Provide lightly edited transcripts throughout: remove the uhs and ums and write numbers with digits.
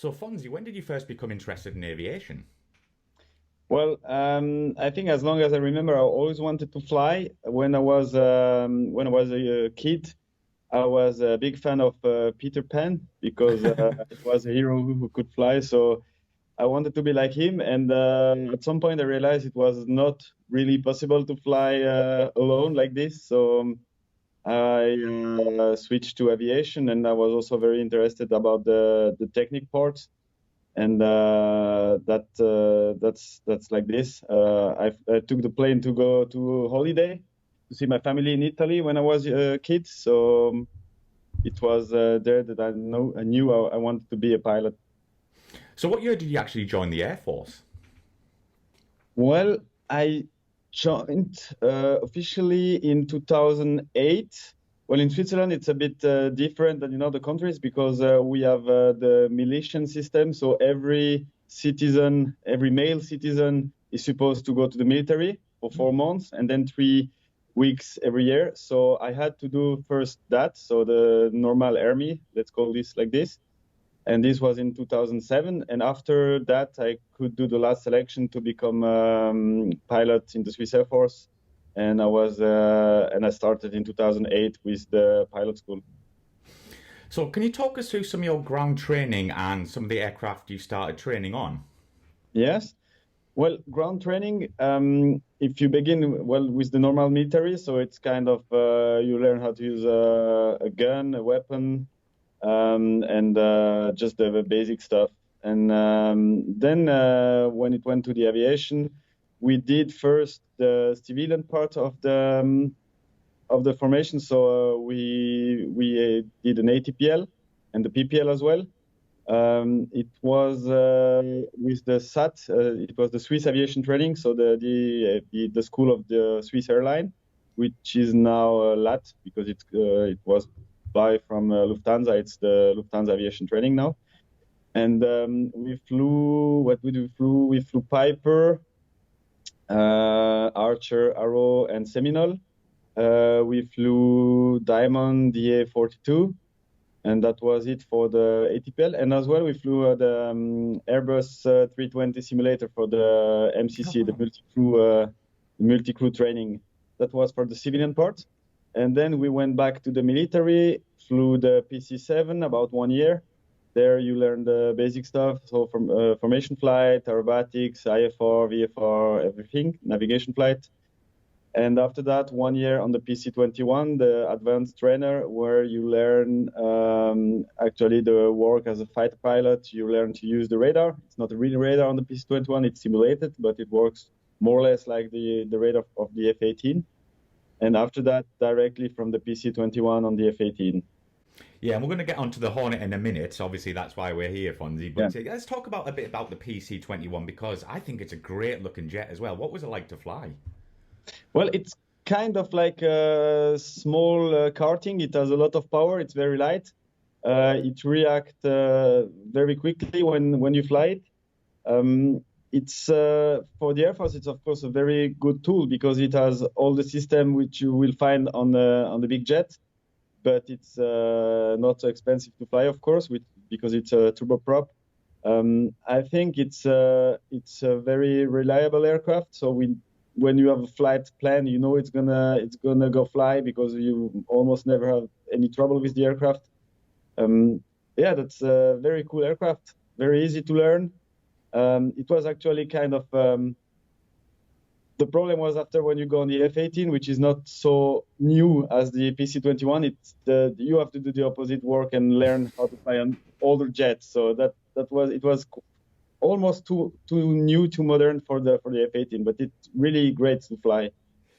So, Fonzie, when did you first become interested in aviation? Well, I think as long as I remember, I always wanted to fly. When I was a kid, I was a big fan of Peter Pan because it was a hero who could fly. So I wanted to be like him. And at some point, I realized it was not really possible to fly alone like this. So I switched to aviation, and I was also very interested about the technique part. And that's like this. I took the plane to go to holiday to see my family in Italy when I was a kid. So it was there that I knew I wanted to be a pilot. So, what year did you actually join the Air Force? Well, I joined officially in 2008. Well, in Switzerland, it's a bit different than in other countries because we have the militia system. So every citizen, every male citizen is supposed to go to the military for 4 months and then 3 weeks every year. So I had to do first that, so the normal army, let's call this like this, and this was in 2007. And after that, I could do the last selection to become pilot in the Swiss Air Force. And I started in 2008 with the pilot school. So, can you talk us through some of your ground training and some of the aircraft you started training on? Yes. Well, ground training, if you begin well with the normal military, so it's kind of you learn how to use a gun, a weapon, and just the basic stuff. And then when it went to the aviation, we did first the civilian part of the formation. So we did an ATPL and the PPL as well. It was with the SAT. It was the Swiss Aviation Training, so the school of the Swiss airline, which is now LAT because it was buy from Lufthansa. It's the Lufthansa Aviation Training now. And we flew. What we do? We flew Piper, Archer, Arrow, and Seminole. We flew Diamond DA-42, and that was it for the ATPL. And as well, we flew the Airbus 320 simulator for the MCC, the multi-crew training. That was for the civilian part. And then we went back to the military, flew the PC-7 about 1 year. There you learn the basic stuff. So from formation flight, aerobatics, IFR, VFR, everything, navigation flight. And after that, 1 year on the PC-21, the advanced trainer, where you learn actually the work as a fighter pilot. You learn to use the radar. It's not a real radar on the PC-21, it's simulated, but it works more or less like the radar of the F-18. And after that, directly from the PC-21 on the F-18. Yeah, and we're going to get onto the Hornet in a minute. Obviously, that's why we're here, Fonzie. Yeah. But let's talk about a bit about the PC-21 because I think it's a great looking jet as well. What was it like to fly? Well, it's kind of like a small karting. It has a lot of power. It's very light. It reacts very quickly when you fly it. It's for the Air Force. It's of course a very good tool because it has all the system which you will find on the big jet, but it's not so expensive to fly, of course, because it's a turboprop. I think it's a very reliable aircraft. So when you have a flight plan, you know it's gonna go fly because you almost never have any trouble with the aircraft. Yeah, that's a very cool aircraft. Very easy to learn. It was actually kind of the problem was after when you go on the F-18, which is not so new as the PC-21. You have to do the opposite work and learn how to fly on older jets. So it was almost too new, too modern for the F-18, but it's really great to fly.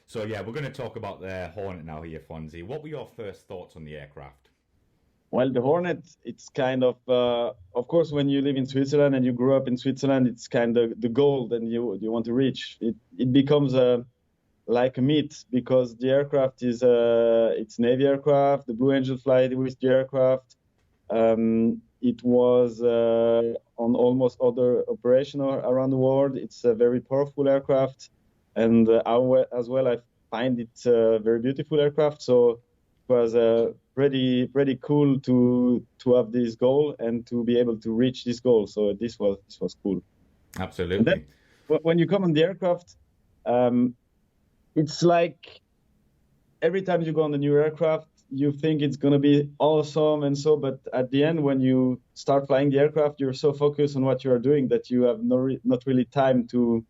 So yeah, we're going to talk about the Hornet now here, Fonzie. What were your first thoughts on the aircraft? Well, the Hornet, it's kind of course, when you live in Switzerland and you grew up in Switzerland, it's kind of the goal that you want to reach. It becomes like a myth because the aircraft is it's Navy aircraft. The Blue Angel flight with the aircraft. It was on almost other operation around the world. It's a very powerful aircraft, and as well, I find it a very beautiful aircraft. So it was pretty cool to have this goal and to be able to reach this goal. So this was cool. Absolutely. And then when you come on the aircraft, it's like every time you go on a new aircraft, you think it's going to be awesome and so, but at the end, when you start flying the aircraft, you're so focused on what you are doing that you have not really time to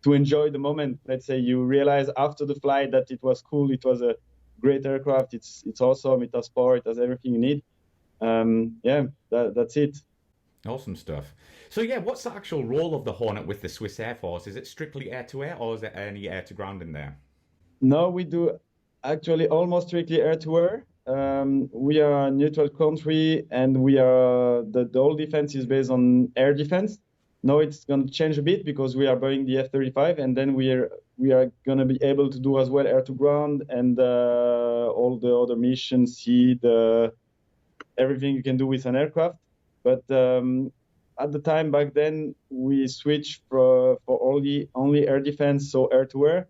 enjoy the moment. Let's say you realize after the flight that it was cool, it was a great aircraft, it's awesome, it has power, it has everything you need. That's it. Awesome stuff. So yeah, what's the actual role of the Hornet with the Swiss Air Force? Is it strictly air-to-air, or is there any air-to-ground in there? No, we do actually almost strictly air-to-air. We are a neutral country, and we are the whole defense is based on air defense. Now it's going to change a bit because we are buying the F-35, and then we are going to be able to do as well air-to-ground and all the other missions, everything you can do with an aircraft. But at the time back then, we switched for only air defense, so air-to-air.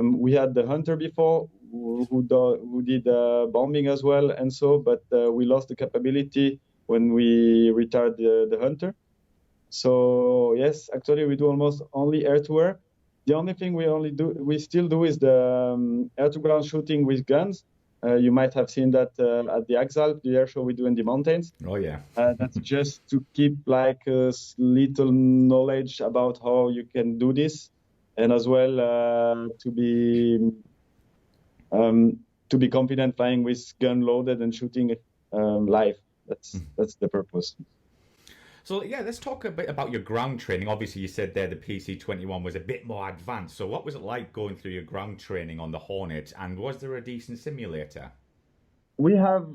We had the Hunter before, who did bombing as well, and so, but we lost the capability when we retired the Hunter. So yes, actually we do almost only air-to-air. The only thing we still do is the air-to-ground shooting with guns. You might have seen that at the Alps, the air show we do in the mountains. Oh yeah. That's just to keep like a little knowledge about how you can do this, and as well to be confident flying with gun loaded and shooting live. That's the purpose. So yeah, let's talk a bit about your ground training. Obviously, you said there the PC-21 was a bit more advanced. So what was it like going through your ground training on the Hornet, and was there a decent simulator? We have,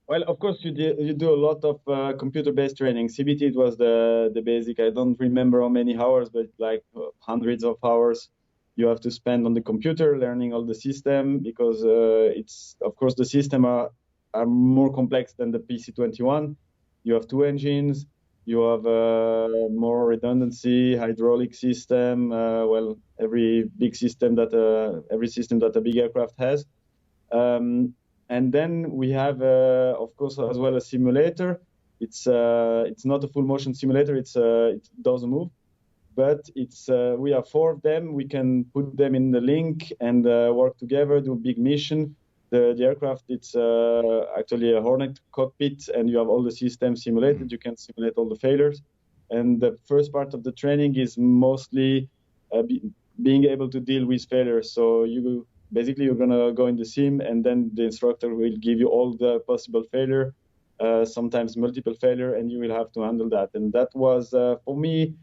well, of course, you do a lot of computer-based training. CBT, it was the basic. I don't remember how many hours, but like hundreds of hours you have to spend on the computer learning all the system, because it's, of course, the system are more complex than the PC-21. You have two engines. You have more redundancy, hydraulic system. Every system that a big aircraft has. And then we have, of course, as well a simulator. It's not a full motion simulator. It doesn't move, but we have four of them. We can put them in the link and work together, do a big mission. The aircraft, it's actually a Hornet cockpit, and you have all the systems simulated. You can simulate all the failures. And the first part of the training is mostly being able to deal with failures. So you're going to go in the sim, and then the instructor will give you all the possible failure, sometimes multiple failure, and you will have to handle that. And that was, for me,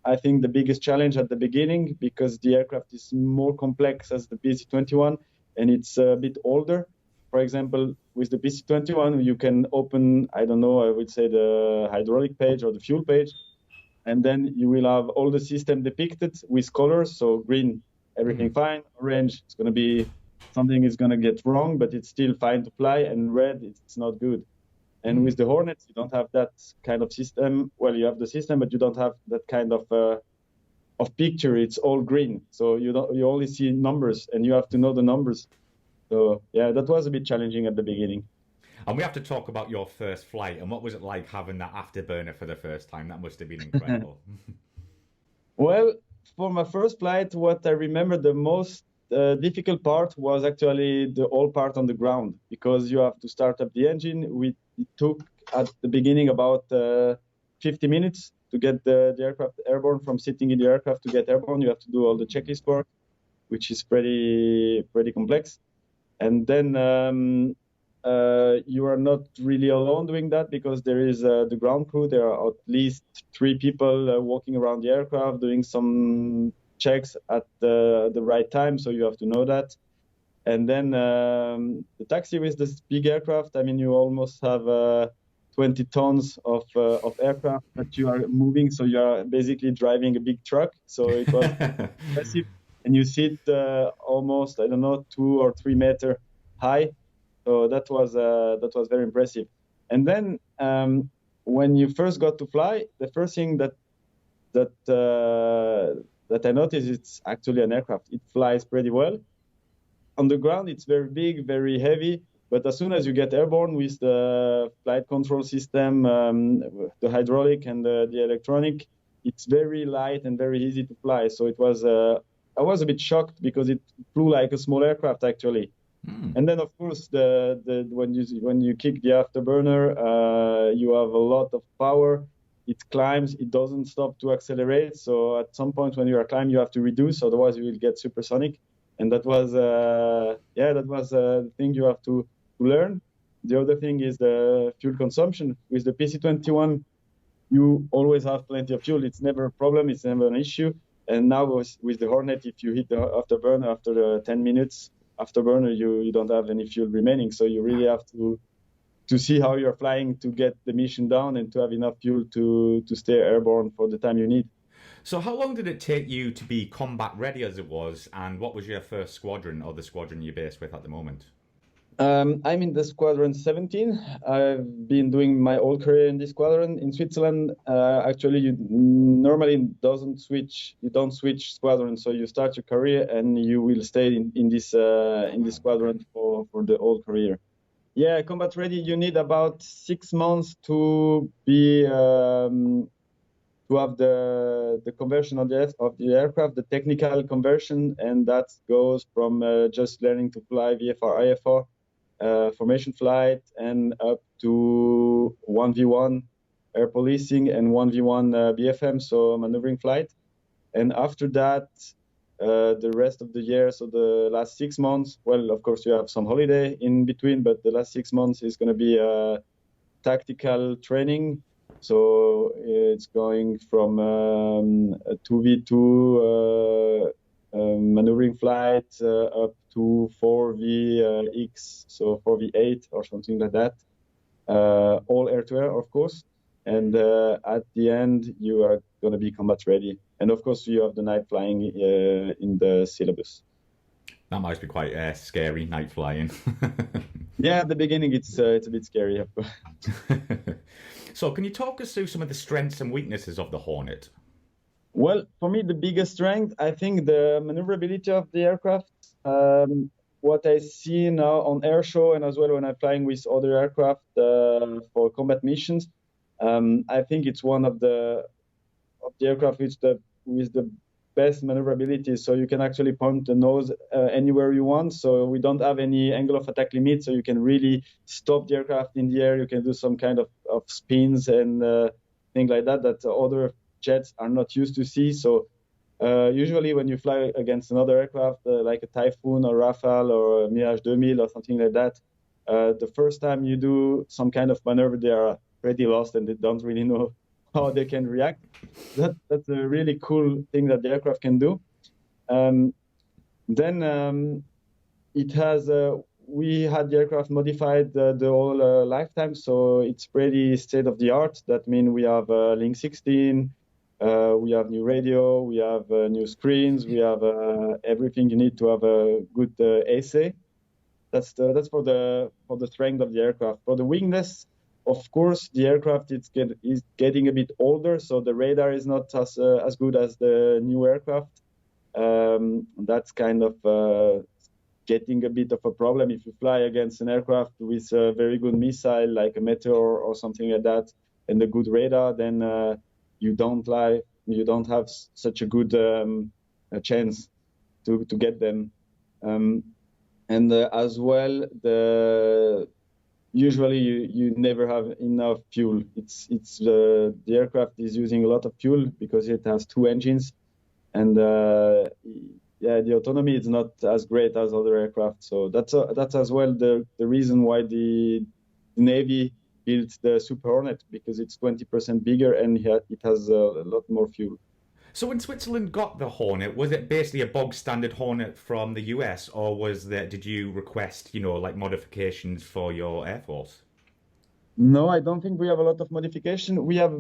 I think the biggest challenge at the beginning, because the aircraft is more complex as the PC-21. And it's a bit older. For example, with the PC-21, you can open, I would say the hydraulic page or the fuel page, and then you will have all the system depicted with colors. So green, everything fine. Orange, it's going to be something is going to get wrong, but it's still fine to fly. And red, it's not good. And with the Hornets, you don't have that kind of system. Well, you have the system, but you don't have that kind of picture. It's all green, so you only see numbers, and you have to know the numbers. So yeah, that was a bit challenging at the beginning. And we have to talk about your first flight, and what was it like having that afterburner for the first time? That must have been incredible. Well, for my first flight, what I remember the most difficult part was actually the whole part on the ground, because you have to start up the engine. It took at the beginning about 50 minutes to get the aircraft airborne. From sitting in the aircraft to get airborne, you have to do all the checklist work, which is pretty complex. And then you are not really alone doing that, because there is the ground crew. There are at least 3 people walking around the aircraft doing some checks at the right time, so you have to know that. And then the taxi with this big aircraft, I mean, you almost have 20 tons of aircraft that you are moving, so you are basically driving a big truck. So it was impressive, and you sit almost 2 or 3 meter high. So that was very impressive. And then when you first got to fly, the first thing that I noticed, it's actually an aircraft. It flies pretty well. On the ground, it's very big, very heavy. But as soon as you get airborne with the flight control system, the hydraulic and the electronic, it's very light and very easy to fly. So it was, I was a bit shocked because it flew like a small aircraft actually. And then of course, when you kick the afterburner, you have a lot of power. It climbs, it doesn't stop to accelerate. So at some point when you are climbing, you have to reduce, otherwise you will get supersonic. And that was, the thing you have to learn. The other thing is the fuel consumption. With the PC-21, you always have plenty of fuel. It's never a problem. It's never an issue. And now with the Hornet, if you hit the afterburner after the 10 minutes afterburner, you don't have any fuel remaining. So you really have to see how you're flying to get the mission down and to have enough fuel to stay airborne for the time you need. So how long did it take you to be combat ready as it was, and what was your first squadron or the squadron you're based with at the moment? I'm in the Squadron 17. I've been doing my whole career in this squadron. In Switzerland, actually, you normally don't switch squadron. So you start your career and you will stay in this squadron for the whole career. Yeah, combat ready. You need about 6 months to be to have the conversion of the aircraft, the technical conversion, and that goes from just learning to fly VFR, IFR. Formation flight and up to 1v1 air policing and 1v1 BFM, so maneuvering flight. And after that, the rest of the year, so the last 6 months, well, of course, you have some holiday in between, but the last 6 months is going to be tactical training. So it's going from a 2v2 maneuvering flight up to 4VX, so 4V8 or something like that, all air-to-air, of course. And at the end, you are going to be combat ready. And of course, you have the night flying in the syllabus. That might be quite scary, night flying. Yeah, at the beginning, it's a bit scary. So can you talk us through some of the strengths and weaknesses of the Hornet? Well, for me, the biggest strength, I think the maneuverability of the aircraft. What I see now on air show and as well when I'm flying with other aircraft for combat missions, I think it's one of the aircraft with the best maneuverability. So you can actually point the nose anywhere you want. So we don't have any angle of attack limit. So you can really stop the aircraft in the air. You can do some kind of spins and things like that other jets are not used to see. So usually when you fly against another aircraft like a Typhoon or Rafale or a Mirage 2000 or something like that, the first time you do some kind of maneuver, they are pretty lost and they don't really know how they can react. That's a really cool thing that the aircraft can do. Then it has we had the aircraft modified the whole lifetime, so it's pretty state of the art. That means we have Link 16. We have new radio, we have new screens, we have everything you need to have a good essay. That's for the strength of the aircraft. For the weakness, of course, the aircraft is getting a bit older, so the radar is not as good as the new aircraft. That's kind of getting a bit of a problem if you fly against an aircraft with a very good missile like a Meteor or something like that, and a good radar, then you don't have such a good a chance to get them. And as well, usually you never have enough fuel. The aircraft is using a lot of fuel because it has 2 engines, and the autonomy is not as great as other aircraft. So that's as well the reason why the Navy built the Super Hornet, because it's 20% bigger and it has a lot more fuel. So when Switzerland got the Hornet, was it basically a bog standard Hornet from the US, or did you request, like modifications for your Air Force? No, I don't think we have a lot of modification. We have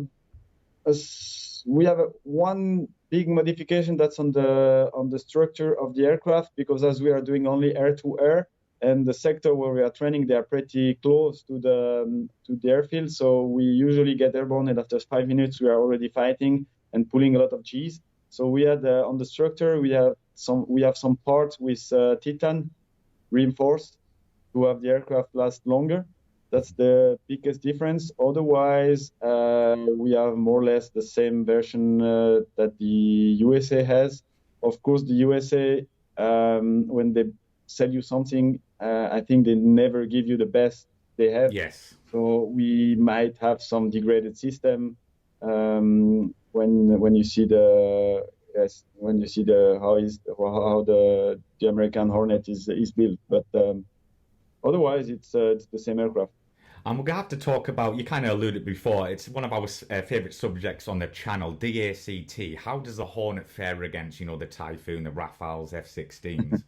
one big modification that's on the structure of the aircraft, because as we are doing only air to air, and the sector where we are training, they are pretty close to the airfield. So we usually get airborne, and after 5 minutes, we are already fighting and pulling a lot of G's. So we had on the structure, we have some parts with Titan reinforced, to have the aircraft last longer. That's the biggest difference. Otherwise, we have more or less the same version that the USA has. Of course, the USA, when they sell you something, I think they never give you the best they have. Yes. So we might have some degraded system when you see the how the American Hornet is built, but otherwise it's the same aircraft. And we're going to have to talk about, you kind of alluded before, it's one of our favourite subjects on the channel, DACT. How does the Hornet fare against, the Typhoon, the Rafales, F-16s?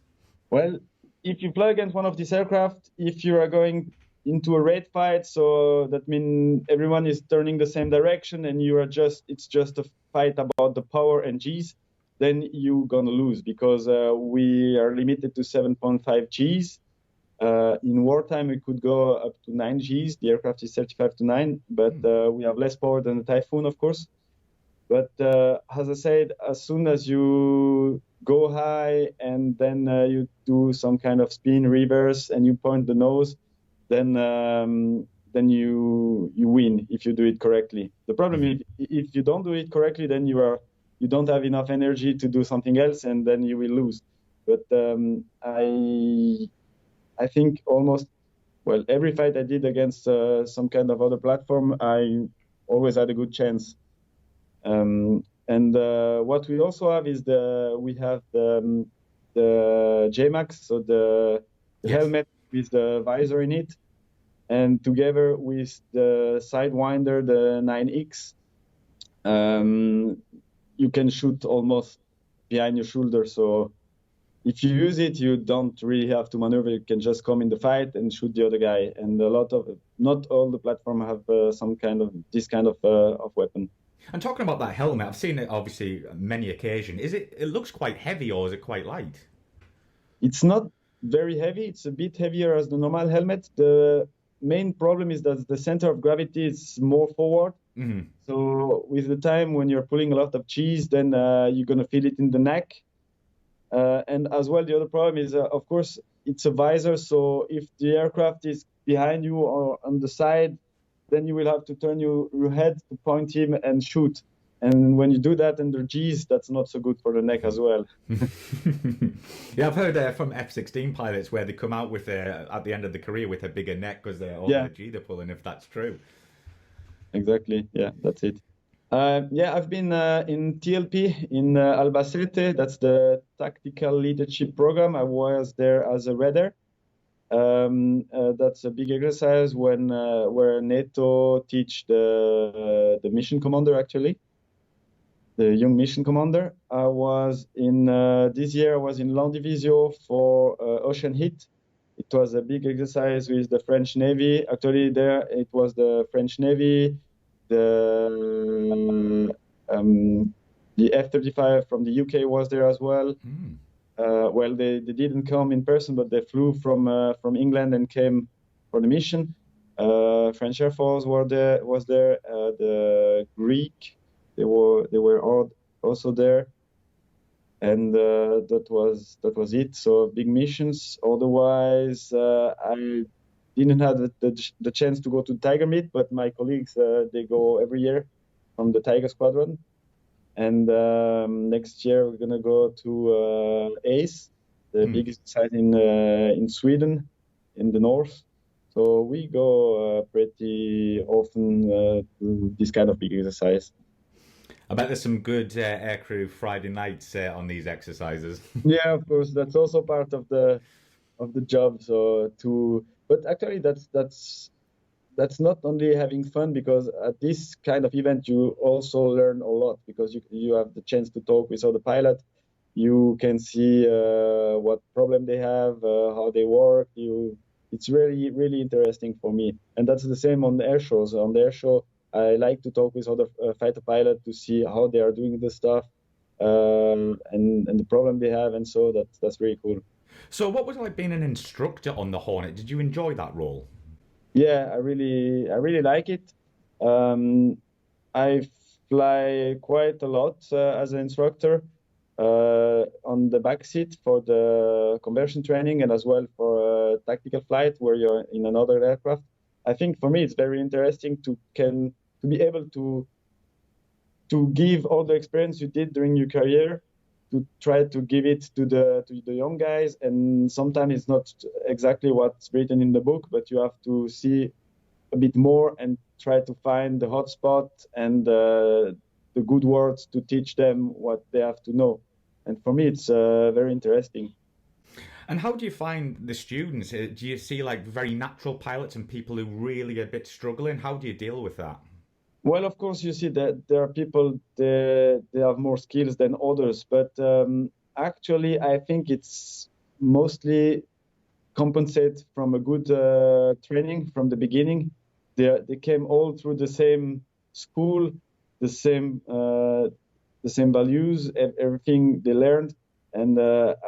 Well, if you fly against one of these aircraft, if you are going into a raid fight, so that means everyone is turning the same direction and it's just a fight about the power and Gs, then you're gonna lose because we are limited to 7.5 Gs. In wartime, we could go up to 9 Gs. The aircraft is certified to 9, but we have less power than the Typhoon, of course. But as I said, as soon as you go high and then you do some kind of spin reverse and you point the nose, then you win if you do it correctly. The problem is if you don't do it correctly, then you don't have enough energy to do something else, and then you will lose. But I think every fight I did against some kind of other platform, I always had a good chance. And what we also have is we have the JMAX, so the helmet with the visor in it, and together with the Sidewinder, the 9X, you can shoot almost behind your shoulder. So if you use it, you don't really have to maneuver. You can just come in the fight and shoot the other guy. And not all the platforms have this kind of weapon. And talking about that helmet, I've seen it obviously many occasions. It looks quite heavy, or is it quite light? It's not very heavy. It's a bit heavier as the normal helmet. The main problem is that the center of gravity is more forward. Mm-hmm. So with the time when you're pulling a lot of cheese, then you're going to feel it in the neck. And as well, the other problem is, of course, it's a visor. So if the aircraft is behind you or on the side, then you will have to turn your head to point him and shoot. And when you do that under Gs, that's not so good for the neck as well. Yeah, I've heard from F-16 pilots where they come out with at the end of the career with a bigger neck because they're all the G they're pulling, if that's true. Exactly. Yeah, that's it. I've been in TLP in Albacete. That's the Tactical Leadership Program. I was there as a raider. That's a big exercise where NATO teach the mission commander, actually, the young mission commander. I was in this year. I was in Landivisiau for Ocean Heat. It was a big exercise with the French Navy. Actually, there it was the French Navy, the F-35 from the UK was there as well. Well, they didn't come in person, but they flew from England and came for the mission. French Air Force was there. The Greek, they were also there, and that was it. So big missions. Otherwise, I didn't have the chance to go to Tiger Meet, but my colleagues they go every year from the Tiger Squadron. And next year we're gonna go to ACE, the biggest site in Sweden, in the north. So we go pretty often to this kind of big exercise. I bet there's some good aircrew Friday nights on these exercises. Yeah, of course, that's also part of the job. But actually, that's not only having fun, because at this kind of event you also learn a lot, because you have the chance to talk with other pilots. You can see what problem they have, how they work. It's really, really interesting for me. And that's the same on the air shows. On the air show, I like to talk with other fighter pilots to see how they are doing the stuff and the problem they have. And so that's really cool. So what was it like being an instructor on the Hornet? Did you enjoy that role? Yeah, I really like it. I fly quite a lot as an instructor on the back seat for the conversion training, and as well for tactical flight where you're in another aircraft. I think for me it's very interesting to be able to give all the experience you did during your career, to try to give it to the young guys. And sometimes it's not exactly what's written in the book, but you have to see a bit more and try to find the hot spot and the good words to teach them what they have to know. And for me, it's very interesting. And how do you find the students? Do you see like very natural pilots and people who really are a bit struggling? How do you deal with that? Well, of course, you see that there are people they have more skills than others, but actually, I think it's mostly compensate from a good training from the beginning. They came all through the same school, the same values, everything they learned, and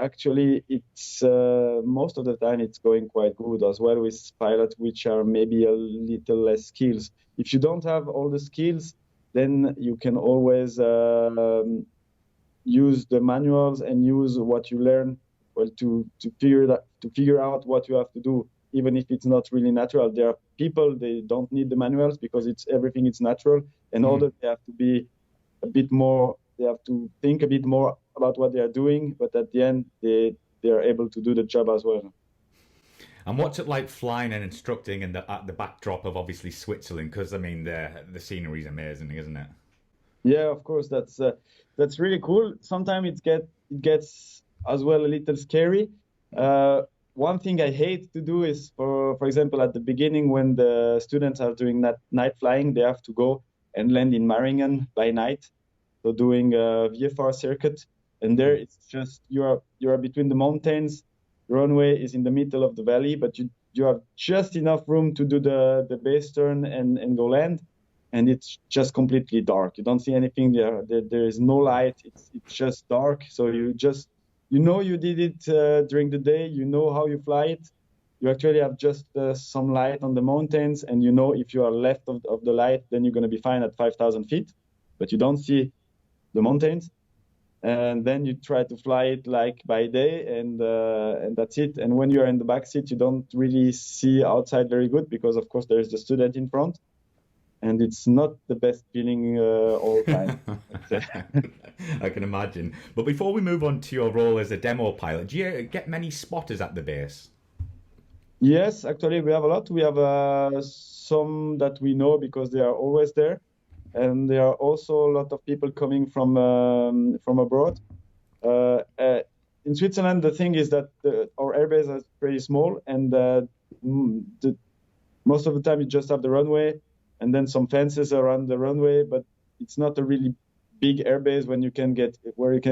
actually, it's most of the time it's going quite good as well with pilots which are maybe a little less skills. If you don't have all the skills, then you can always use the manuals and use what you learn to figure out what you have to do, even if it's not really natural. There are people they don't need the manuals because everything is natural, and others they have to be a bit more. They have to think a bit more about what they are doing, but at the end they are able to do the job as well. And what's it like flying and instructing at the backdrop of obviously Switzerland? Because I mean the scenery is amazing, isn't it? Yeah, of course, that's really cool. Sometimes it gets as well a little scary. One thing I hate to do is, for example, at the beginning when the students are doing night flying, they have to go and land in Maringen by night, so doing a VFR circuit. And there it's just you are between the mountains. The runway is in the middle of the valley, but you have just enough room to do the base turn and go land. And it's just completely dark. You don't see anything there. There is no light. It's just dark. So you did it during the day. You know how you fly it. You actually have just some light on the mountains, and you know if you are left of the light, then you're going to be fine at 5,000 feet. But you don't see the mountains. And then you try to fly it like by day, and that's it. And when you're in the back seat, you don't really see outside very good because, of course, there is the student in front. And it's not the best feeling all the time. I can imagine. But before we move on to your role as a demo pilot, do you get many spotters at the base? Yes, actually, we have a lot. We have some that we know because they are always there. And there are also a lot of people coming from abroad. In Switzerland, the thing is that our airbase is pretty small, and most of the time you just have the runway and then some fences around the runway, but it's not a really big airbase where you can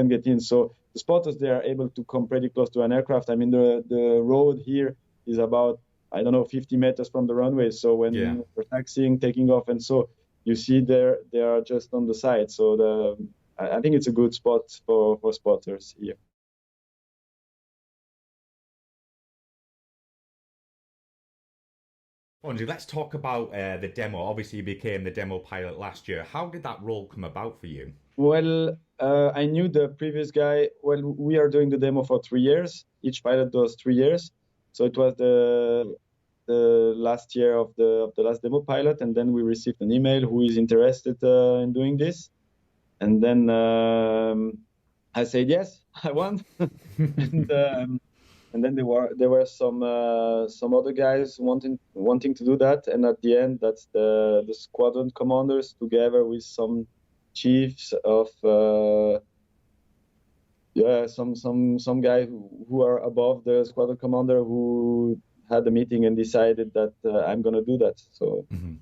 get in. So the spotters, they are able to come pretty close to an aircraft. I mean, the road here is about, 50 meters from the runway. So when we're taxiing, taking off, and so you see they are just on the side. So I think it's a good spot for spotters here. Fönsi, let's talk about the demo. Obviously, you became the demo pilot last year. How did that role come about for you? Well, I knew the previous guy. Well, we are doing the demo for 3 years. Each pilot does 3 years. So it was the last year of the last demo pilot, and then we received an email who is interested in doing this. And then I said yes, I want. And then there were some other guys wanting to do that, and at the end, that's the squadron commanders together with some chiefs of some guys who are above the squadron commander who had a meeting and decided that I'm gonna do that. So. Mm-hmm.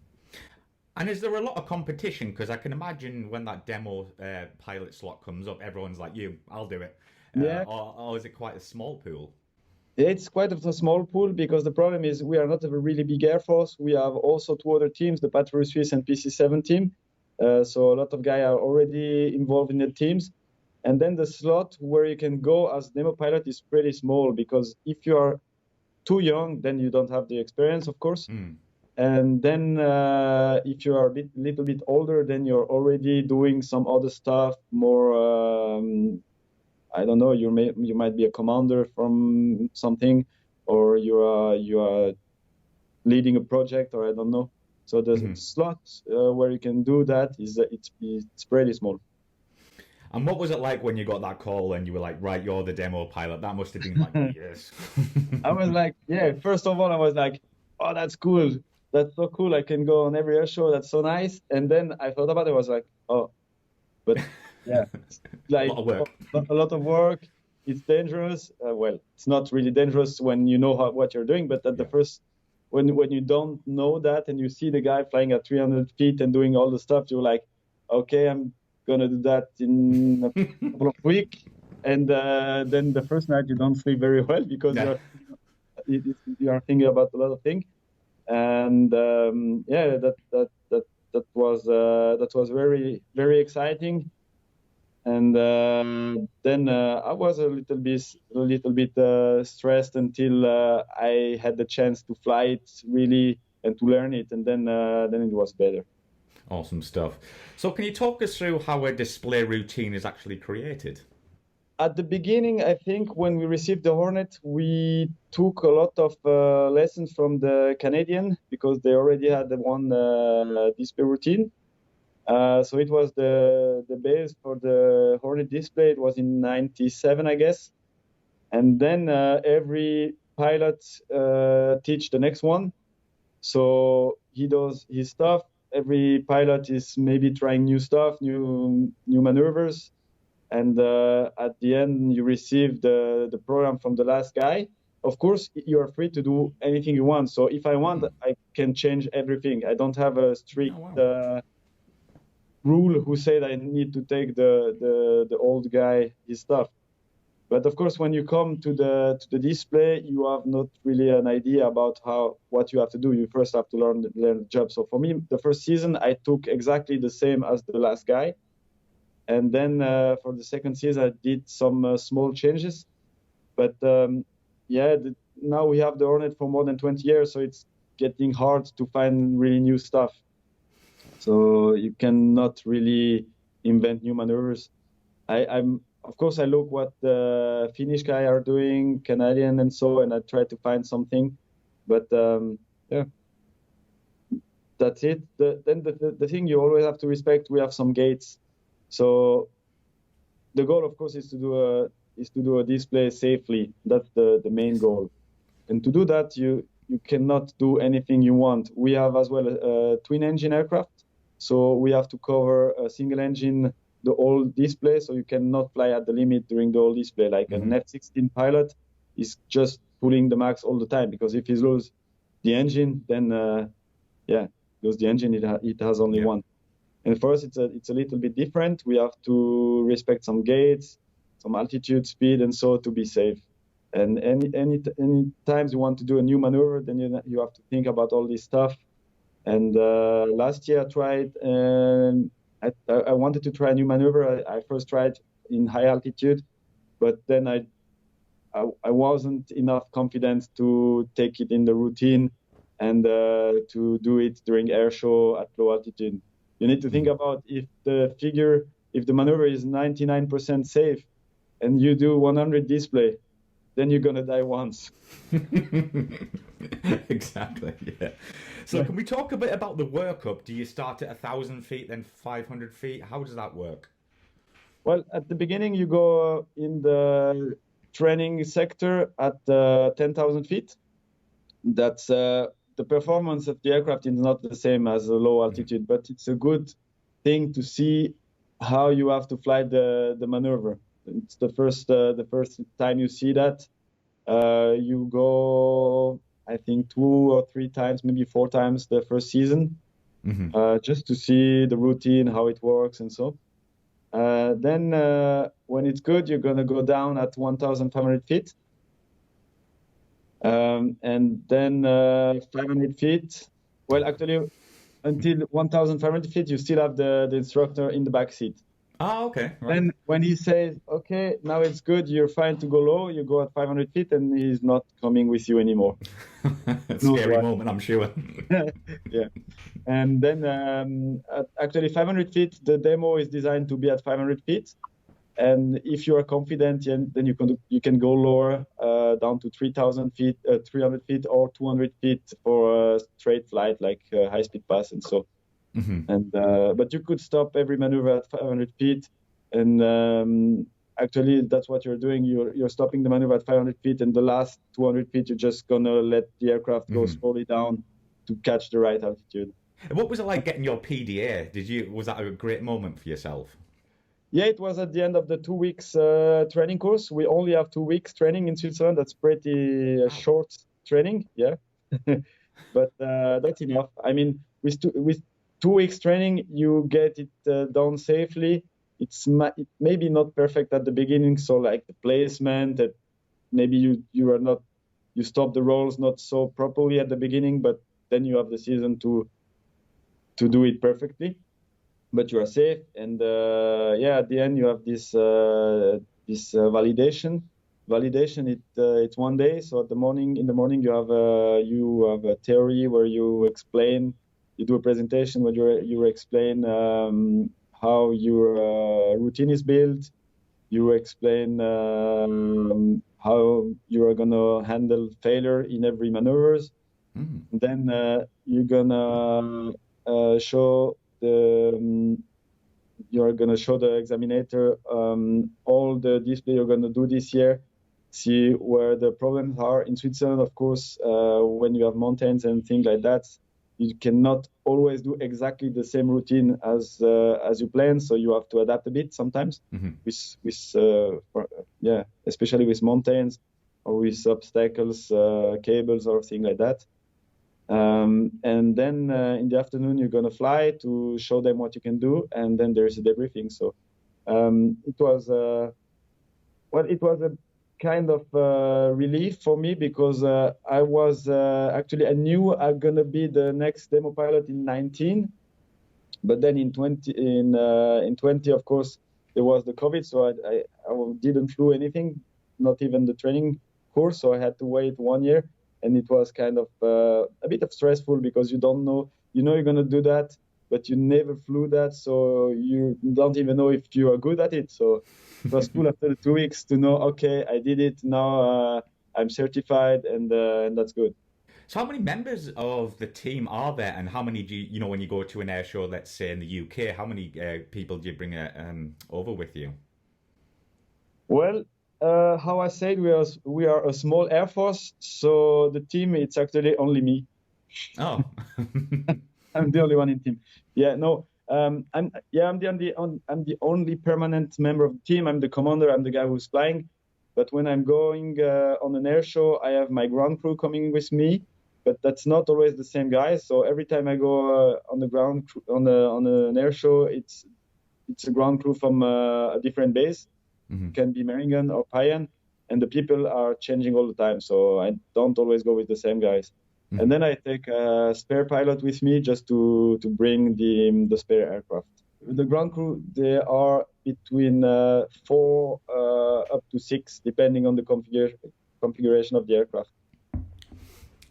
And is there a lot of competition? Because I can imagine when that demo pilot slot comes up, everyone's like, I'll do it. Yeah. Or is it quite a small pool? It's quite a small pool because the problem is we are not a really big air force. We have also 2 other teams, the Patron Swiss and PC7 team. So a lot of guys are already involved in the teams. And then the slot where you can go as demo pilot is pretty small because if you are too young, then you don't have the experience, of course. And then if you are a little bit older, then you're already doing some other stuff, more, I don't know, you might be a commander from something, or you are leading a project, or I don't know. So the slot where you can do that is it's pretty small. And what was it like when you got that call and you were like, right, you're the demo pilot? That must have been like, yes. I was like, yeah, first of all, I was like, oh, that's cool. That's so cool. I can go on every air show. That's so nice. And then I thought about it. I was like, oh, but yeah, it's A like lot of work. a lot of work. It's dangerous. Well, it's not really dangerous when you know what you're doing, but at the first, when you don't know that and you see the guy flying at 300 feet and doing all the stuff, you're like, okay, I'm gonna do that in a couple of weeks. And then the first night you don't sleep very well because you are thinking about a lot of things. And yeah, that was very, very exciting. And then I was a little bit stressed until I had the chance to fly it really and to learn it, and then it was better. Awesome stuff. So can you talk us through how a display routine is actually created? At the beginning, I think when we received the Hornet, we took a lot of lessons from the Canadian because they already had the one display routine. So it was the base for the Hornet display. It was in '97, I guess. And then every pilot teach the next one. So he does his stuff. Every pilot is maybe trying new stuff, new maneuvers. And at the end, you receive the program from the last guy. Of course, you are free to do anything you want. So if I want, I can change everything. I don't have a strict rule who said I need to take the old guy his stuff. But of course, when you come to the display, you have not really an idea about what you have to do. You first have to learn the job. So for me, the first season, I took exactly the same as the last guy. And then for the second season, I did some small changes. But now we have the Hornet for more than 20 years, so it's getting hard to find really new stuff. So you cannot really invent new maneuvers. Of course, I look what the Finnish guys are doing, Canadian and so, and I try to find something. But yeah, that's it. Then the thing you always have to respect, we have some gates. So the goal, of course, is to do a display safely. That's the main goal. And to do that, you cannot do anything you want. We have as well a twin engine aircraft. So we have to cover a single engine, the whole display. So you cannot fly at the limit during the whole display. Like an F-16 pilot is just pulling the max all the time, because if he loses the engine, then lose the engine, it has only one. And for us, it's a little bit different. We have to respect some gates, some altitude, speed, and so to be safe. And any times you want to do a new maneuver, then you have to think about all this stuff. And last year I tried, I wanted to try a new maneuver. I first tried in high altitude, but then I wasn't enough confident to take it in the routine and to do it during air show at low altitude. You need to think about if the maneuver is 99% safe and you do 100 display, then you're going to die once. Exactly, yeah. So can we talk a bit about the workup? Do you start at 1,000 feet, then 500 feet? How does that work? Well, at the beginning, you go in the training sector at 10,000 feet. That's the performance of the aircraft is not the same as a low altitude, but it's a good thing to see how you have to fly the maneuver. It's the first time you see that. You go, I think, 2 or 3 times, maybe 4 times the first season, just to see the routine, how it works, and so. Then when it's good, you're going to go down at 1,500 feet. And then 500 feet. Well, actually, until 1,500 feet, you still have the instructor in the back seat. Oh, okay. Right. Then when he says, okay, now it's good, you're fine to go low, you go at 500 feet, and he's not coming with you anymore. Scary moment, I'm sure. Yeah. And then actually 500 feet, the demo is designed to be at 500 feet. And if you are confident, then you can go lower, down to 3,000 feet, 300 feet, or 200 feet for a straight flight, like high-speed pass and so. And but you could stop every maneuver at 500 feet, and actually that's what you're doing. You're stopping the maneuver at 500 feet, and the last 200 feet you're just gonna let the aircraft go slowly down to catch the right altitude. What was it like getting your PDA? Was that a great moment for yourself? Yeah, it was at the end of the 2 weeks training course. We only have 2 weeks training in Switzerland. That's pretty short training, yeah. But that's enough. I mean, with 2 weeks training, you get it done safely. It maybe not perfect at the beginning, so like the placement, that maybe you stop the rolls not so properly at the beginning, but then you have the season to do it perfectly. But you are safe, and at the end you have this validation. It's 1 day. So in the morning you have a theory where you do a presentation where you explain how your routine is built. You explain how you are gonna handle failure in every maneuvers. Then you're gonna show you're going to show the examiner all the display you're going to do this year, see where the problems are. In Switzerland, of course, when you have mountains and things like that, you cannot always do exactly the same routine as you plan, so you have to adapt a bit sometimes, especially with mountains or with obstacles, cables or things like that. And then in the afternoon, you're going to fly to show them what you can do. And then there's a debriefing. So it was a kind of relief for me, because I knew I'm going to be the next demo pilot in 19. But then in 20, of course, there was the COVID. So I didn't flew anything, not even the training course. So I had to wait 1 year. And it was kind of a bit of stressful, because you don't know, you're going to do that, but you never flew that. So you don't even know if you are good at it. So it was cool after the 2 weeks to know, okay, I did it. Now I'm certified, and that's good. So how many members of the team are there, and how many do you when you go to an air show, let's say in the UK, how many people do you bring over with you? Well, how I said, we are a small air force, so the team, it's actually only me. Oh, I'm the only one in team. Yeah, no, I'm the only permanent member of the team. I'm the commander. I'm the guy who's flying. But when I'm going on an air show, I have my ground crew coming with me. But that's not always the same guys. So every time I go on the ground on an air show, it's a ground crew from a different base. It can be Meiringen or Payan, and the people are changing all the time. So I don't always go with the same guys. And then I take a spare pilot with me just to bring the spare aircraft. The ground crew, they are between 4 up to 6, depending on the configuration of the aircraft.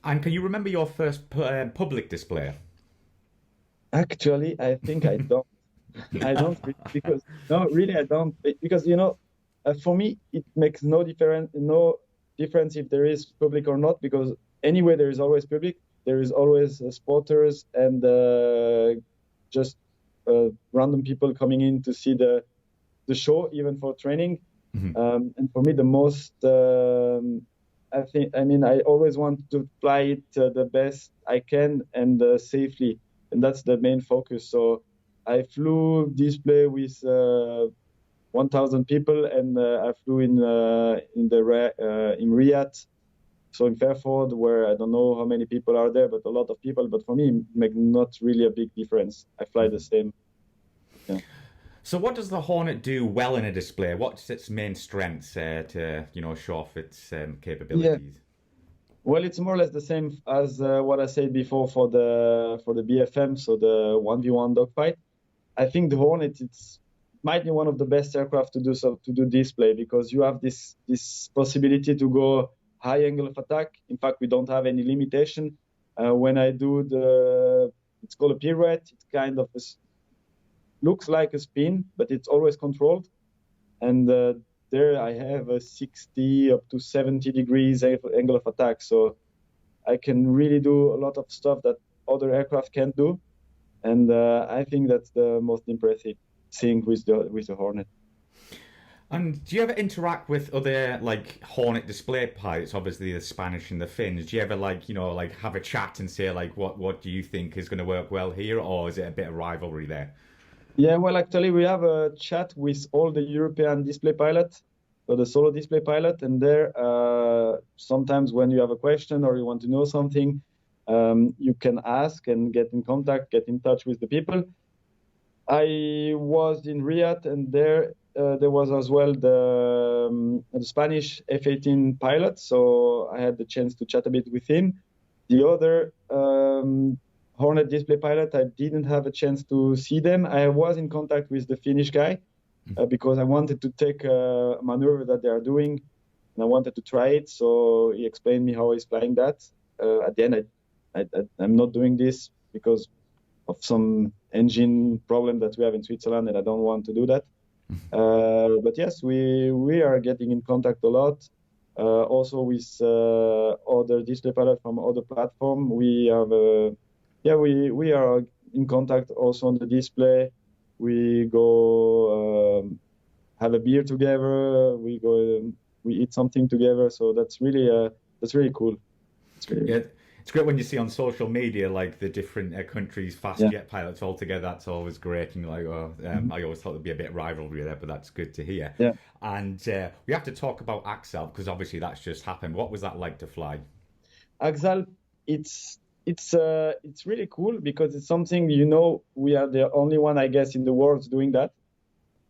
And can you remember your first public display? Actually, I think I don't. I don't, because I don't, because for me it makes no difference if there is public or not, because anyway there is always public, there is always spotters and just random people coming in to see the show, even for training. And for me the most I always want to fly it the best I can and safely, and that's the main focus. So I flew display with 1,000 people, and I flew in Riyadh, so in Fairford, where I don't know how many people are there, but a lot of people. But for me, it makes not really a big difference. I fly the same. Yeah. So what does the Hornet do well in a display? What's its main strengths to show off its capabilities? Yeah. Well, it's more or less the same as what I said before for the BFM, so the 1v1 dogfight. I think the Hornet might be one of the best aircraft to do display, because you have this possibility to go high angle of attack. In fact, we don't have any limitation. When I do it's called a pirouette. It's kind of looks like a spin, but it's always controlled. and there I have a 60 up to 70 degrees angle of attack. So I can really do a lot of stuff that other aircraft can't do, and I think that's the most impressive thing with the Hornet. And do you ever interact with other like Hornet display pilots? Obviously, the Spanish and the Finns. Do you ever like have a chat and say like what do you think is going to work well here, or is it a bit of rivalry there? Yeah, well, actually, we have a chat with all the European display pilots, so the solo display pilot, and there sometimes when you have a question or you want to know something, you can ask and get in contact, get in touch with the people. I was in Riyadh, and there was as well the Spanish F-18 pilot, so I had the chance to chat a bit with him. The other Hornet display pilot, I didn't have a chance to see them. I was in contact with the Finnish guy because I wanted to take a maneuver that they are doing, and I wanted to try it. So he explained me how he's flying that. At the end, I'm not doing this because of some engine problem that we have in Switzerland, and I don't want to do that. But yes, we are getting in contact a lot. Also with other display pilots from other platform. We have we are in contact also on the display. We go have a beer together. We eat something together. So that's really cool. It's really Yeah, it's great when you see on social media like the different countries' fast jet pilots all together. That's always great. And like, I always thought there'd be a bit of rivalry there, but that's good to hear. Yeah. And we have to talk about Axel because obviously that's just happened. What was that like to fly? Axel, it's really cool because it's something we are the only one, I guess, in the world doing that.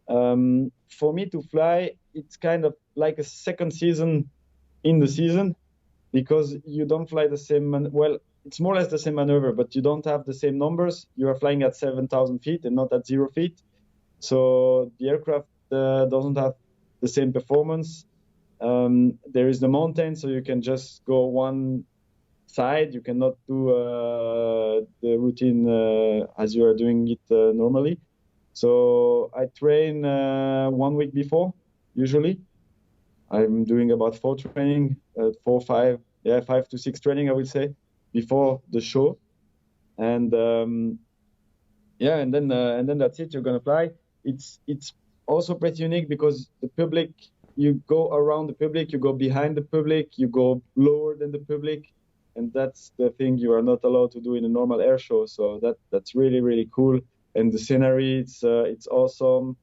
For me to fly, it's kind of like a second season in the season because you don't fly the same. Well, it's more or less the same maneuver, but you don't have the same numbers. You are flying at 7,000 feet and not at 0 feet, so the aircraft doesn't have the same performance. There is the mountain, so you can just go one side. You cannot do the routine as you are doing it normally. So I train 1 week before, usually. I'm doing about 4 training, 5 to 6 training, I would say, before the show. And and then that's it. You're gonna fly. It's also pretty unique because the public, you go around the public, you go behind the public, you go lower than the public, and that's the thing you are not allowed to do in a normal air show. So that's really, really cool. And the scenery, it's awesome.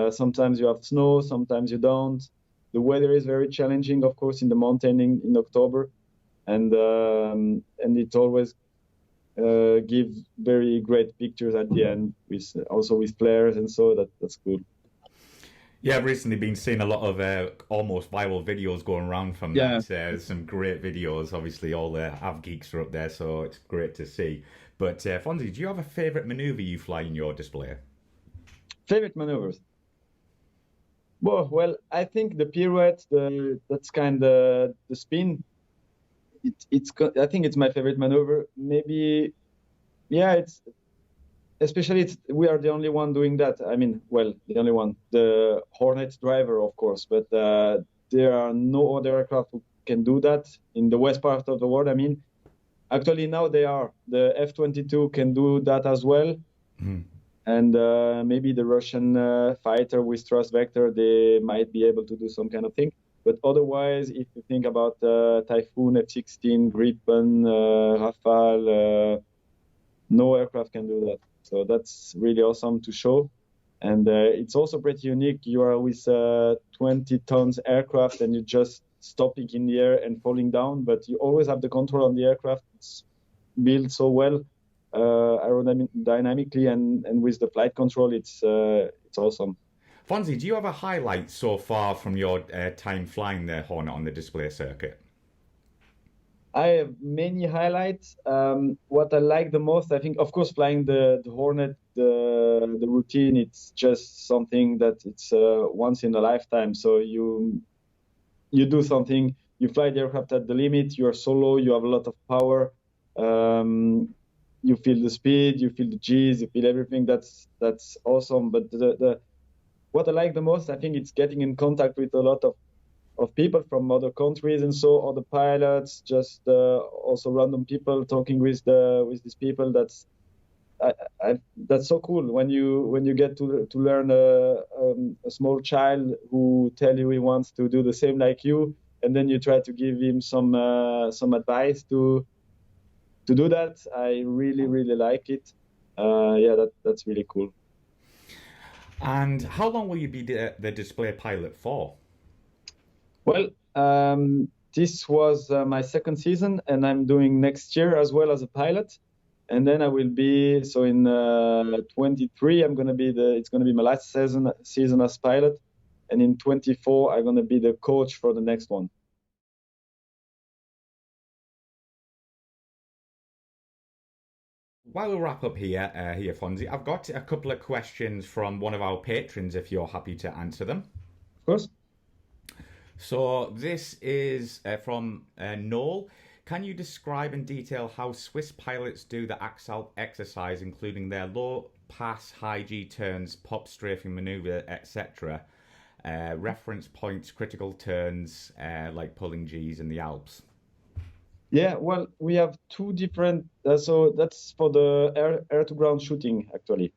Sometimes you have snow, sometimes you don't. The weather is very challenging, of course, in the mountain in October, and it always gives very great pictures at the end, with flares, and so that's cool. Yeah, I've recently been seeing a lot of almost viral videos going around from that. There's some great videos. Obviously, all the Av geeks are up there, so it's great to see. But Fönsi, do you have a favourite manoeuvre you fly in your display? Favorite maneuvers? Well, I think the pirouette, that's kind of the spin. I think it's my favorite maneuver. Maybe, yeah, we are the only one doing that. I mean, well, the only one, the Hornet driver, of course, but there are no other aircraft who can do that in the west part of the world. I mean, actually now the F-22 can do that as well. Mm-hmm. And maybe the Russian fighter with thrust vector, they might be able to do some kind of thing. But otherwise, if you think about Typhoon, F-16, Gripen, Rafale, no aircraft can do that. So that's really awesome to show. And it's also pretty unique. You are with 20 tons aircraft and you're just stopping in the air and falling down, but you always have the control on the aircraft. It's built so well. Aerodynamically and with the flight control, it's awesome. Fönsi, do you have a highlight so far from your time flying the Hornet on the display circuit? I have many highlights. What I like the most, I think, of course, flying the Hornet, the routine, it's just something that it's once in a lifetime. So you do something, you fly the aircraft at the limit, you are solo, you have a lot of power. You feel the speed, you feel the G's, you feel everything. That's awesome. But what I like the most, I think it's getting in contact with a lot of people from other countries, and so other pilots, just also random people talking with these people. That's so cool when you get to learn a small child who tell you he wants to do the same like you, and then you try to give him some advice to do that. I really like it. Yeah, that's really cool. And how long will you be the display pilot for? Well, this was my second season, and I'm doing next year as well as a pilot. And then I will be, so in 23, it's gonna be my last season as pilot, and in 24 I'm gonna be the coach for the next one. While we wrap up here, Fönsi, I've got a couple of questions from one of our patrons, if you're happy to answer them. Of course. So this is from Noel. Can you describe in detail how Swiss pilots do the ACT exercise, including their low pass, high G turns, pop strafing maneuver, etc.? Reference points, critical turns, like pulling Gs in the Alps. Yeah, well, we have two different. So that's for the air-to-ground shooting, actually.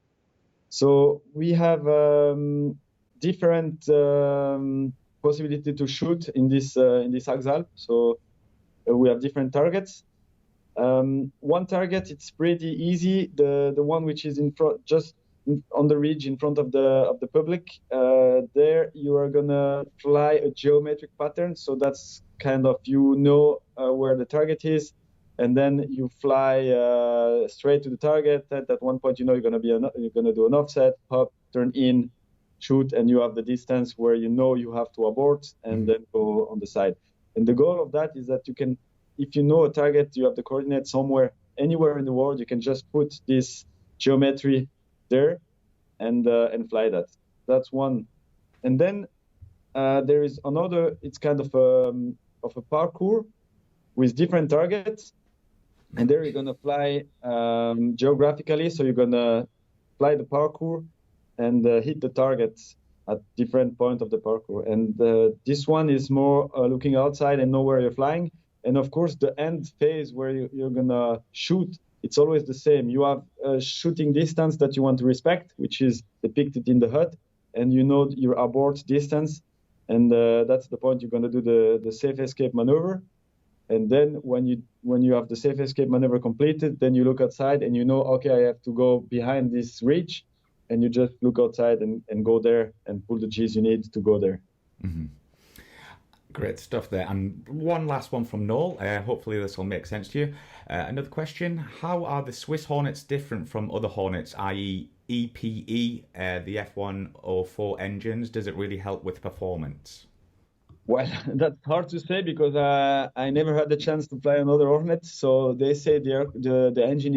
So we have different possibility to shoot in this Alps. So we have different targets. One target, it's pretty easy. The one which is in front, just on the ridge in front of the public. There you are gonna fly a geometric pattern. So that's kind of where the target is, and then you fly straight to the target. At one point, you're gonna do an offset, pop, turn in, shoot, and you have the distance where you have to abort and then go on the side. And the goal of that is that you can, if you know a target, you have the coordinates somewhere, anywhere in the world, you can just put this geometry there and fly that. That's one. And then there is another. It's kind of a parkour with different targets, and there you're gonna fly geographically. So you're gonna fly the parkour and hit the targets at different points of the parkour. And this one is more looking outside and know where you're flying. And of course, the end phase where you're gonna shoot, it's always the same. You have a shooting distance that you want to respect, which is depicted in the HUD, and your abort distance, and that's the point you're gonna do the safe escape maneuver. And then when you have the safe escape maneuver completed, then you look outside and okay, I have to go behind this ridge, and you just look outside and go there and pull the Gs you need to go there. Mm-hmm. Great stuff there. And one last one from Noel. Hopefully this will make sense to you. Another question. How are the Swiss Hornets different from other Hornets, i.e. EPE, the F104 engines? Does it really help with performance? Well, that's hard to say because I never had the chance to fly another Hornet. So they say the engine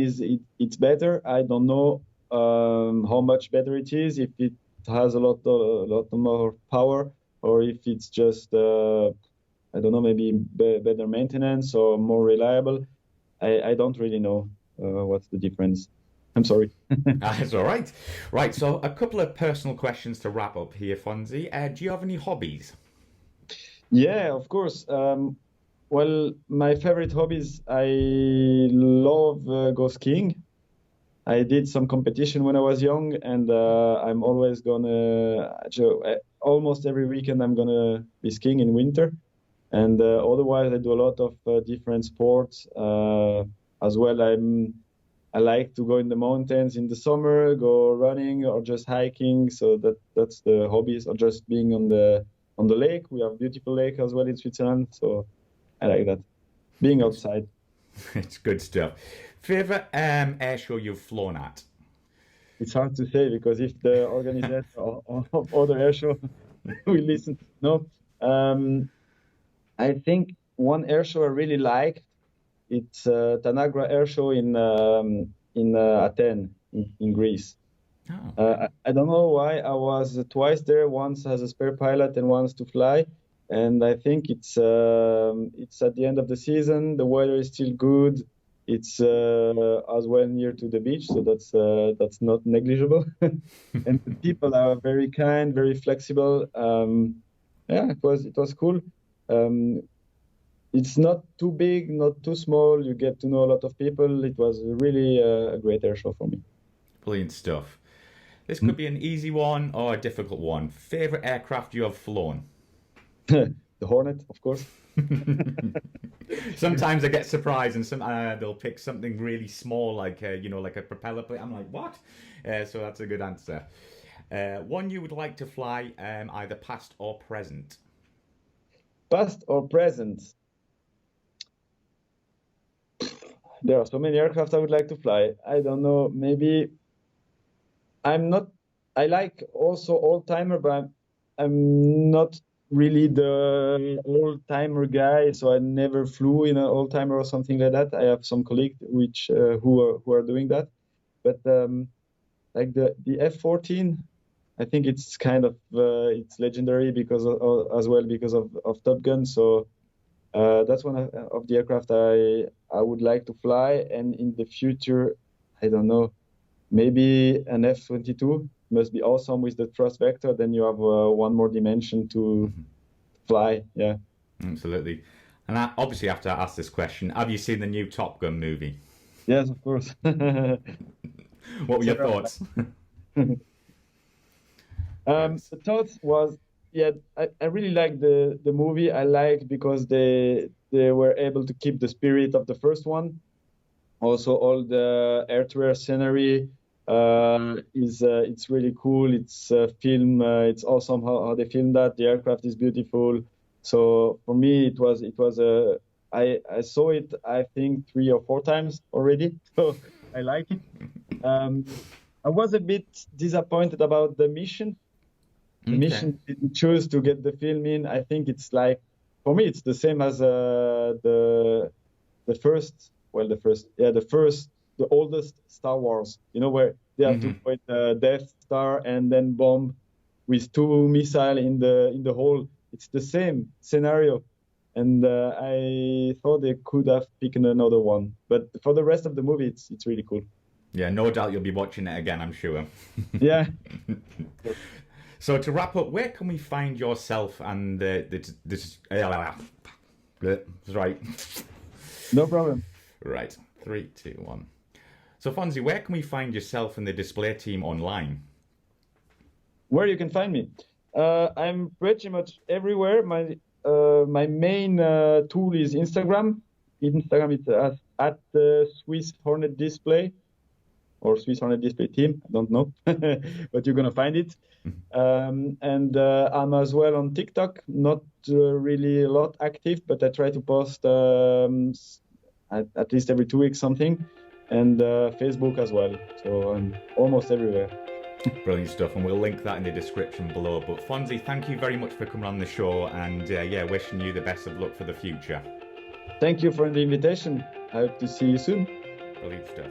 it's better. I don't know how much better it is, if it has a lot more power, or if it's just I don't know, maybe better maintenance or more reliable. I don't really know what's the difference. I'm sorry. That's all right. Right, so a couple of personal questions to wrap up here, Fönsi. Do you have any hobbies? Yeah, of course. Well, my favorite hobbies, I love go skiing. I did some competition when I was young, and I'm always almost every weekend I'm gonna be skiing in winter. And otherwise, I do a lot of different sports as well. I like to go in the mountains in the summer, go running or just hiking. So that's the hobbies, or just being on the lake. We have a beautiful lake as well in Switzerland, so I like that. Being outside. It's good stuff. Favorite air show you've flown at? It's hard to say because if the organizer of other air show will listen, no. I think one air show I really liked, it's Tanagra Air Show in Athens in Greece. Oh. I don't know why. I was twice there, once as a spare pilot and once to fly. And I think it's at the end of the season. The weather is still good. It's as well near to the beach, so that's not negligible. And the people are very kind, very flexible. Yeah, it was cool. It's not too big, not too small. You get to know a lot of people. It was really a great air show for me. Brilliant stuff. This could be an easy one or a difficult one. Favorite aircraft you have flown? The Hornet, of course. Sometimes I get surprised, and they'll pick something really small, like like a propeller plane. I'm like, what? So that's a good answer. One you would like to fly, either past or present? Past or present? There are so many aircraft I would like to fly. I don't know. Maybe I'm not. I like also old-timer, but I'm not really the old-timer guy, so I never flew in an old-timer or something like that. I have some colleagues who are doing that, but like the F-14, I think it's kind of it's legendary because as well because of Top Gun. So that's one of the aircraft I would like to fly, and in the future, I don't know, maybe an F-22 must be awesome with the thrust vector. Then you have one more dimension to fly. Yeah, absolutely. And I obviously have to ask this question: have you seen the new Top Gun movie? Yes, of course. What were your thoughts? The thoughts was, yeah, I really liked the movie. I liked because they were able to keep the spirit of the first one. Also, all the air-to-air scenery it's really cool. It's film. It's awesome how they filmed that. The aircraft is beautiful. So for me, it was I saw it, I think 3 or 4 times already. So I like it. I was a bit disappointed about the mission. The mission didn't choose to get the film in. I think it's like, for me, it's the same as the oldest Star Wars. You know, where they have to point the Death Star and then bomb with 2 missiles in the hole. It's the same scenario, and I thought they could have picked another one. But for the rest of the movie, it's really cool. Yeah, no doubt you'll be watching it again, I'm sure. Yeah. So to wrap up, where can we find yourself and this? Right. No problem. Right. 3, 2, 1. So Fönsi, where can we find yourself and the display team online? Where you can find me? I'm pretty much everywhere. My main tool is Instagram. Instagram is at Swiss Hornet Display or Swiss Hornet Display Team. I don't know, but you're gonna find it. And I'm as well on TikTok. Not really a lot active, but I try to post at least every 2 weeks something, and Facebook as well. So I'm almost everywhere. Brilliant stuff, and we'll link that in the description below. But Fönsi, thank you very much for coming on the show, and wishing you the best of luck for the future. Thank you for the invitation. I hope to see you soon. Brilliant stuff.